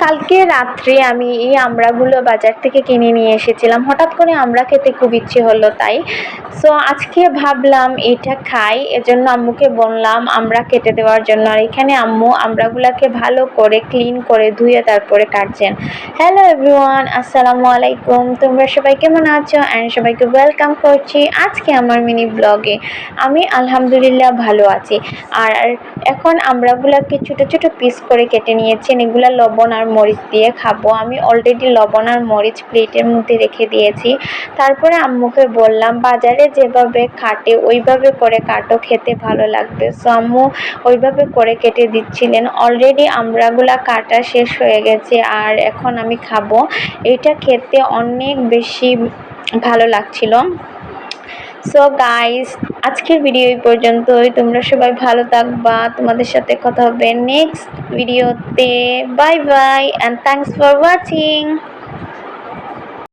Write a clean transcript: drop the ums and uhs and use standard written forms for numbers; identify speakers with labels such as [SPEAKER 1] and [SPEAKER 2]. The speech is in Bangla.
[SPEAKER 1] কালকে রাত্রে আমি এই আমড়াগুলো বাজার থেকে কিনে নিয়ে এসেছিলাম। হঠাৎ করে আমড়া খেতে খুব ইচ্ছে হলো তাই। সো আজকে ভাবলাম এটা খাই, এজন্য আম্মুকে বললাম আমড়া কেটে দেওয়ার জন্য। আর এখানে আম্মু আমড়াগুলোকে ভালো করে ক্লিন করে ধুয়ে তারপরে কাটছেন। হ্যালো এভরিওয়ান, আসসালামু আলাইকুম। তোমরা সবাই কেমন আছো? অ্যান্ড সবাইকে ওয়েলকাম করছি আজকে আমার মিনি ব্লগে। আমি আলহামদুলিল্লাহ ভালো আছি। আর এখন আমড়াগুলোকে ছোটো ছোটো পিস করে কেটে নিয়েছেন। এগুলো লবণ আর মরিচ দিয়ে খাবো। আমি অলরেডি লবণ আর মরিচ প্লেটের মধ্যে রেখে দিয়েছি। তারপরে আম্মুকে বললাম বাজারে যেভাবে কাটে ওইভাবে করে কাটো, খেতে ভালো লাগবে। সো আম্মু ওইভাবে করে কেটে দিচ্ছিলেন। অলরেডি আমড়াগুলা কাটা শেষ হয়ে গেছে আর এখন আমি খাবো। এটা খেতে অনেক বেশি ভালো লাগছিল। সো গাইস, আজকের ভিডিও এই পর্যন্তই। তোমরা সবাই ভালো থাকবা। তোমাদের সাথে কথা হবে নেক্সট ভিডিওতে। Bye bye and thanks for watching.